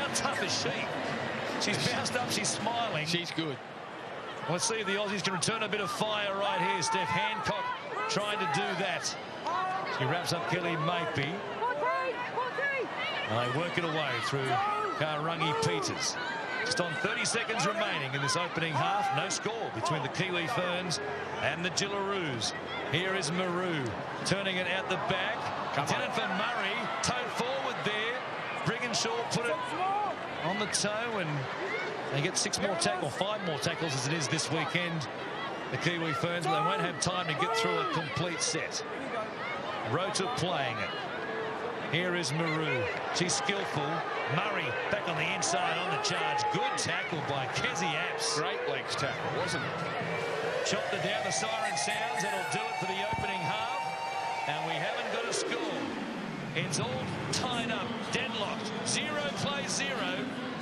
How tough is she? She's bounced up, she's smiling. She's good. Let's see if the Aussies can return a bit of fire right here. Steph Hancock trying to do that. She wraps up Kelly Mapi. And they work it away through Karangi Peters. Just on 30 seconds remaining in this opening half. No score between the Kiwi Ferns and the Jillaroos. Here is Maru turning it out the back. Intended for Murray. Toe forward there. Brigginshaw put it on the toe, and they get 5 more tackles as it is this weekend. The Kiwi Ferns, but they won't have time to get through a complete set. Rota playing it. Here is Maru. She's skillful. Murray back on the inside on the charge. Good tackle by Kezi Apps. Great legs tackle, wasn't it? Chopped it down. The siren sounds. That'll do it for the opening half. And we haven't got a score. It's all tied up, deadlocked. 0 play 0.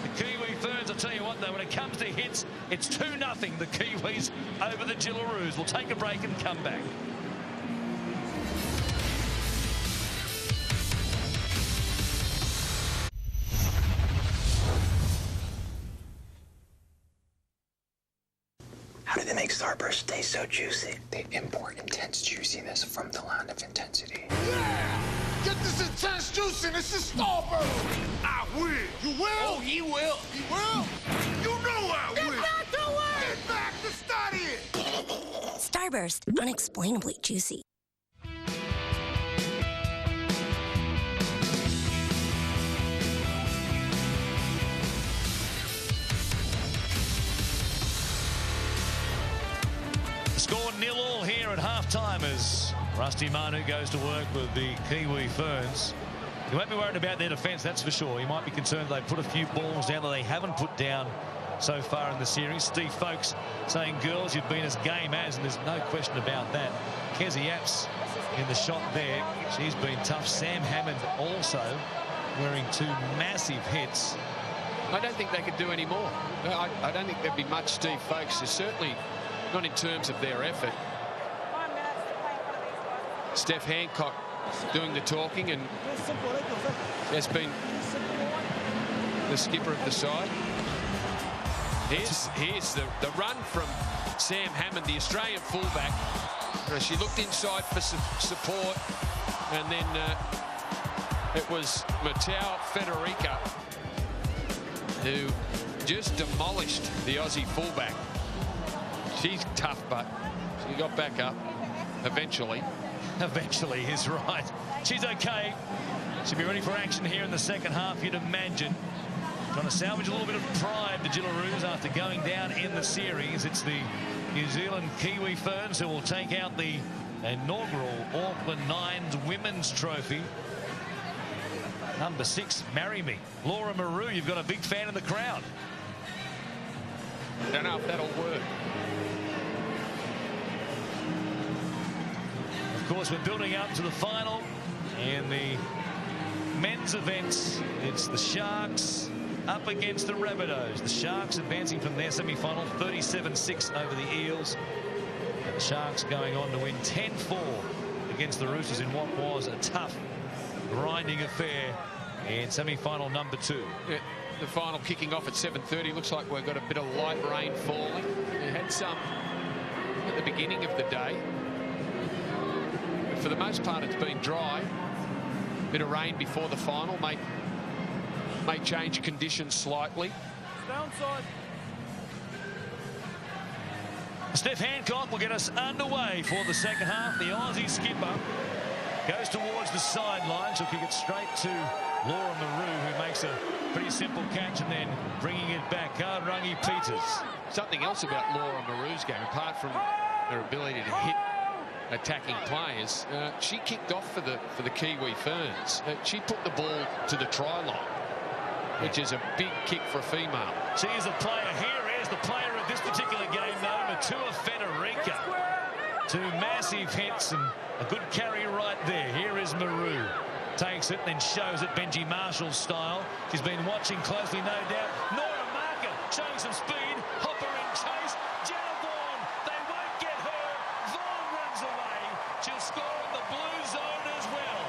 The Kiwi Ferns, I'll tell you what, though, when it comes to hits, it's 2-0 the Kiwis over the Jillaroos. We'll take a break and come back. How do they make Starburst taste so juicy? They import intense juiciness from the land of intensity. Yeah! Get this intense juiciness in Starburst! I will! You will? Oh, he will. He will? You know I will! Get back to work! Get back to studying! Starburst, unexplainably juicy. Score 0-0 here at half-time as Rusty Manu goes to work with the Kiwi Ferns. You won't be worried about their defence, that's for sure. You might be concerned they put a few balls down that they haven't put down so far in the series. Steve Folkes saying, girls, you've been as game as, and there's no question about that. Kezi Apps in the shot there. She's been tough. Sam Hammond also wearing 2 massive hits. I don't think they could do any more. I don't think there'd be much Steve Folkes. There's certainly not in terms of their effort. Steph Hancock doing the talking, and has been the skipper of the side. Here's the run from Sam Hammond, the Australian fullback. She looked inside for support, and then it was Matau Federica who just demolished the Aussie fullback. She's tough, but she got back up eventually. Eventually is right. She's okay. She'll be ready for action here in the second half, you'd imagine. Trying to salvage a little bit of pride, the Jillaroos, after going down in the series. It's the New Zealand Kiwi Ferns who will take out the inaugural Auckland Nines Women's Trophy. Number 6, Marry Me. Laura Maru, you've got a big fan in the crowd. Don't know if that'll work. Of course, we're building up to the final in the men's events. It's the Sharks up against the Rabbitohs. The Sharks advancing from their semi-final 37-6 over the Eels. And the Sharks going on to win 10-4 against the Roosters in what was a tough, grinding affair in semi-final number 2. Yeah, the final kicking off at 7:30. Looks like we've got a bit of light rain falling. We had some at the beginning of the day. For the most part, it's been dry. Bit of rain before the final may change conditions slightly. Downside. Steph Hancock will get us underway for the second half. The Aussie skipper goes towards the sideline. She'll kick it straight to Laura Maru, who makes a pretty simple catch, and then bringing it back. Karangi Peters. Something else about Laura Maru's game, apart from her ability to hit attacking players, she kicked off for the Kiwi Ferns. She put the ball to the try line, which is a big kick for a female. She is a player. Here is the player of this particular game, though, Matua Federica. 2 massive hits and a good carry right there. Here is Maru. Takes it, then shows it Benji Marshall style. She's been watching closely, no doubt. Nora Marker showing some speed. Hopper in chase. Jenna Vaughan. They won't get her. Vaughan runs away. She'll score in the blue zone as well.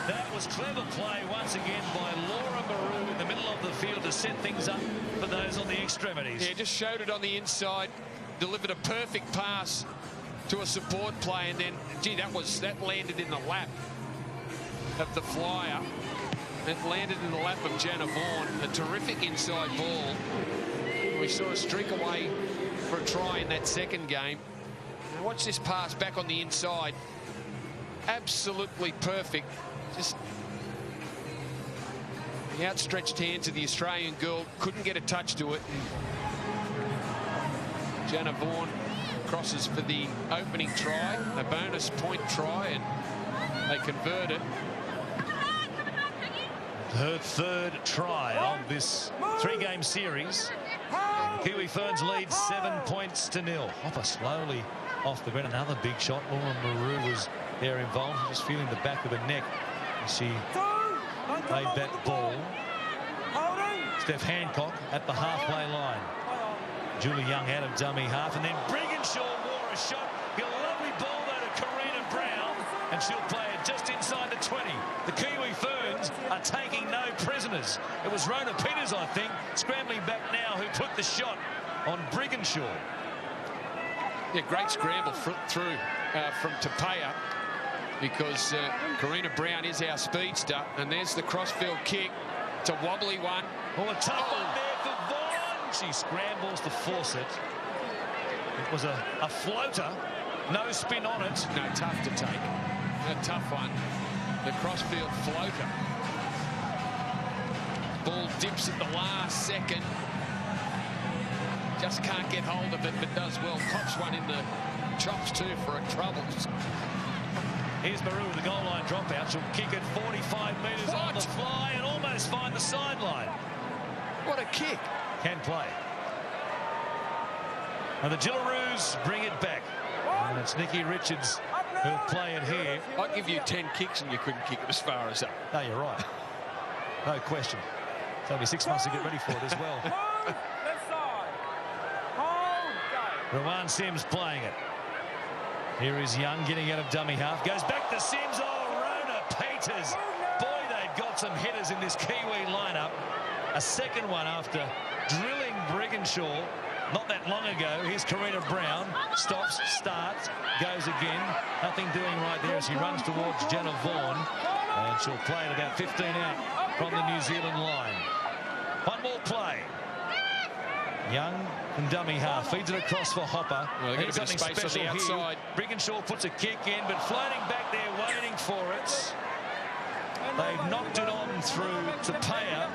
That was clever play once again by Laura Maru in the middle of the field to set things up for those on the extremities. Yeah, just showed it on the inside, delivered a perfect pass to a support play, and then, gee, that landed in the lap of the flyer. It landed in the lap of Jana Vaughan. A terrific inside ball. We saw a streak away for a try in that second game. Now watch this pass back on the inside. Absolutely perfect. Just the outstretched hands of the Australian girl couldn't get a touch to it. Jana Vaughan crosses for the opening try, a bonus point try, and they convert it. Her third try of this three-game series. Kiwi Ferns lead 7 points to 0. Hopper slowly off the ground. Another big shot. Laura Maru was there involved. Just feeling the back of her neck as she made that ball. Steph Hancock at the halfway line. Julie Young out of dummy half, and then Brigginshaw wore a shot. A lovely ball though to Karina Brown, and she'll play it just inside the 20. The Kiwi Ferns are taking no prisoners. It was Rona Peters, I think, scrambling back now, who put the shot on Brigginshaw. Yeah, great scramble through from Tapea, because Karina Brown is our speedster, and there's the crossfield kick. It's a wobbly one. Oh, a tough one there for Vaughan. She scrambles to force it. It was a floater. No spin on it. No, tough to take. A tough one. The crossfield floater. Ball dips at the last second. Just can't get hold of it, but does well. Pops one in the chops too for a troubles. Here's Maru with the goal line dropout. She'll kick it 45 metres on the fly and almost find the sideline. What a kick. Can play. And the Gillaroos bring it back. And it's Nikki Richards who'll play it here. I'd give you 10 kicks and you couldn't kick it as far as that. No, you're right. No question. It's only 6 months to get ready for it as well. Rowan Sims playing it. Here is Young getting out of dummy half. Goes back to Sims. Oh, Rona Peters. Boy, they've got some hitters in this Kiwi lineup. A second one after drilling Brigginshaw not that long ago. Here's Karina Brown. Stops, starts, goes again. Nothing doing right there as she runs towards Jana Vaughan. And she'll play it about 15 out from the New Zealand line. One more play. Young and dummy half. Feeds it across for Hopper. Well, they've got a bit of space on the outside. Brigginshaw puts a kick in, but floating back there, waiting for it. They've knocked it on through Tapea.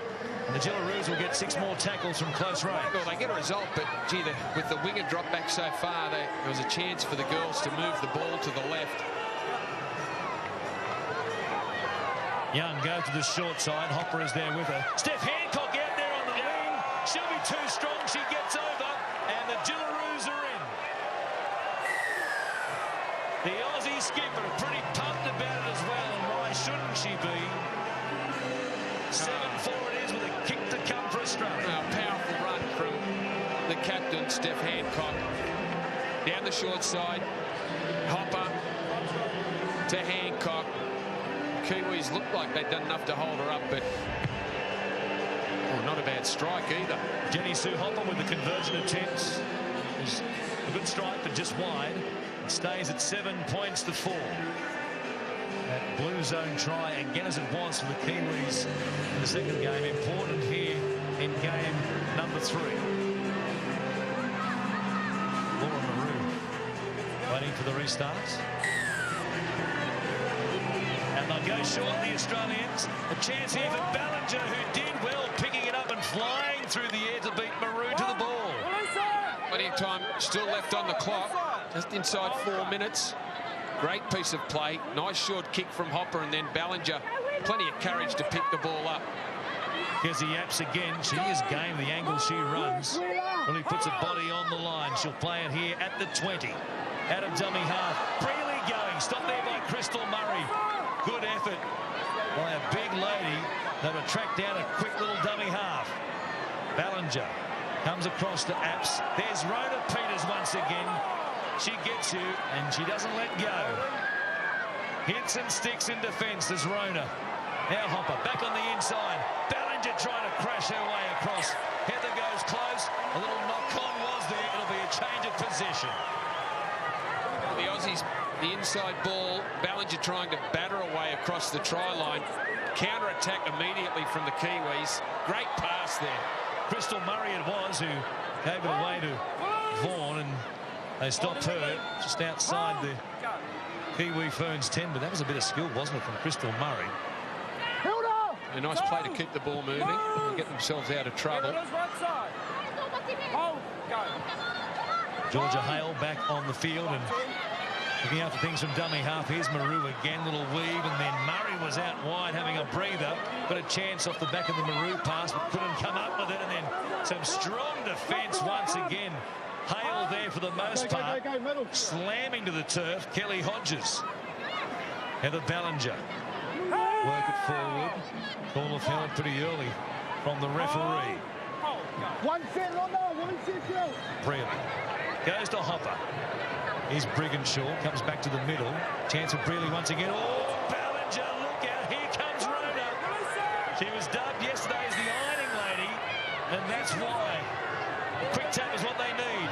And the Gillaroos will get 6 more tackles from close range. Well, they get a result, but gee, with the winger drop back so far, there was a chance for the girls to move the ball to the left. Young goes to the short side. Hopper is there with her. Steph Hancock out there on the wing. She'll be too strong. She gets over, and the Gillaroos are in. The Aussie skipper pretty pumped about it as well, and why shouldn't she be? 7-4 it is with a kick to come for Australia. A powerful run from the captain, Steph Hancock. Down the short side. Hopper to Hancock. Kiwis looked like they'd done enough to hold her up, but not a bad strike either. Jenny Sue Hopper with the conversion attempts. Is a good strike, but just wide. It stays at 7 points to 4. That blue zone try again as it was for the Kiwis in the second game. Important here in game number 3. Laura Maru waiting for the restart. And they'll go short, the Australians. A chance here for Ballinger, who did well picking it up and flying through the air to beat Maru to the ball. Plenty of time still left on the clock. Just inside 4 minutes. Great piece of play. Nice short kick from Hopper, and then Ballinger. Plenty of courage to pick the ball up. Here's the Yaps again. She is game, the angle she runs. Really puts a body on the line. She'll play it here at the 20. Out of dummy half. Brealey going. Stopped there by Crystal Murray. Good effort by a big lady that would track down a quick little dummy half. Ballinger comes across to Apps. There's Rona Peters once again. She gets you, and she doesn't let go. Hits and sticks in defence as Rona Now Hopper back on the inside. Ballinger trying to crash her way across. Heather goes close. A little knock-on was there. It'll be a change of possession. The Aussies, the inside ball. Ballinger trying to batter away across the try line. Counter-attack immediately from the Kiwis. Great pass there. Crystal Murray it was who gave it away to Vaughan, and they stopped her just outside the Kiwi Ferns 10, but that was a bit of skill, wasn't it, from Crystal Murray? A nice play to keep the ball moving and get themselves out of trouble. Georgia Hale back on the field and looking after things from dummy half. Here's Maru again, little weave, and then Murray was out wide having a breather. Got a chance off the back of the Maru pass, but couldn't come up with it, and then some strong defence once again. Hale there for the most part, slamming to the turf. Kelly Hodges. Heather Ballinger. Work it forward. Call of held pretty early from the referee. Brearley goes to Hopper. Here's Brigginshaw, comes back to the middle. Chance for Brearley once again. Oh, Ballinger, look out. Here comes Rhoda. She was dubbed yesterday as the ironing lady, and that's why. A quick tap is what they need.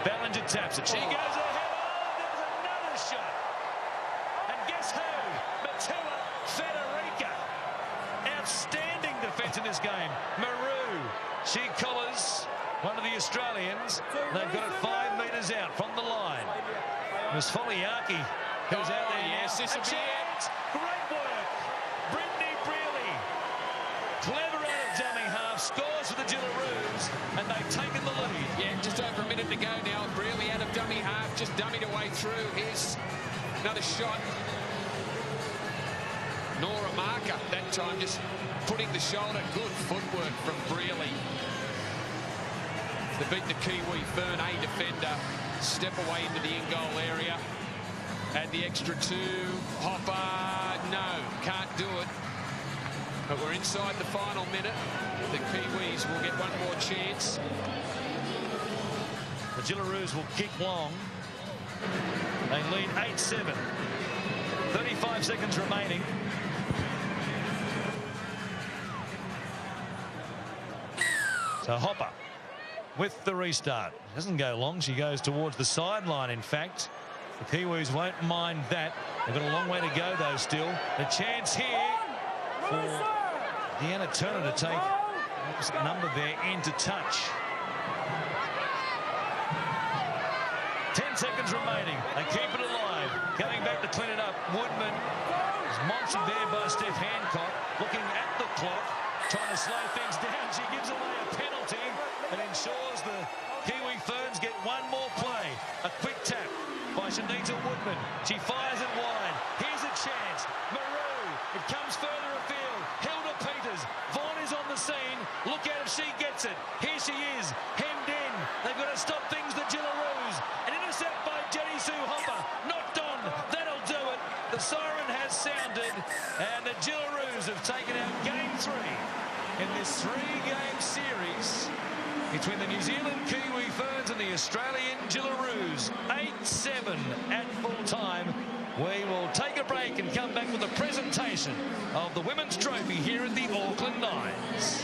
Ballinger taps it. She goes ahead. Oh, there's another shot. And guess who? Matua Federica. Outstanding defence in this game. Maru. She collars one of the Australians. They've got it 5 metres out from the line. Miss Foliaki, who's out there. Yes, this will be it. Great work. Brittany Brearley. Clever out of dummy half. Scores for the Gillaroos. And they've taken the lead. Yeah, just over a minute to go now. Brearley out of dummy half, just dummied away through. Here's another shot. Nora Marker, that time just putting the shoulder. Good footwork from Brearley. To beat the Kiwi Fern A defender. Step away into the in-goal area. Add the extra 2. Hopper, no, can't do it. But we're inside the final minute. The Kiwis will get one more chance. The Gillaroos will kick long. They lead 8-7. 35 seconds remaining. So Hopper with the restart. Doesn't go long. She goes towards the sideline, in fact. The Kiwis won't mind that. They've got a long way to go, though, still. A chance here for Deanna Turner to take number there into touch. 10 seconds remaining. They keep it alive. Coming back to clean it up. Woodman is monstered there by Steph Hancock. Looking at the clock. Trying to slow things down. She gives away a penalty and ensures the Kiwi Ferns get one more play. A quick tap by Shanita Woodman. She fires it wide. Here's a chance. Maru. It comes further afield. Hilda Peters. Vaughan is on the scene. Look out if she gets it. Here she is. Hemmed in. They've got to stop things. The Gillaroos. An intercept by Jenny Sue Hopper. Knocked on. That'll do it. The siren has sounded. And the Gillaroos have taken out game 3 in this 3-game series between the New Zealand Kiwi Ferns and the Australian Gillaroos. 8-7 at full time. We will take a break and come back with a presentation of the Women's Trophy here at the Auckland Nines.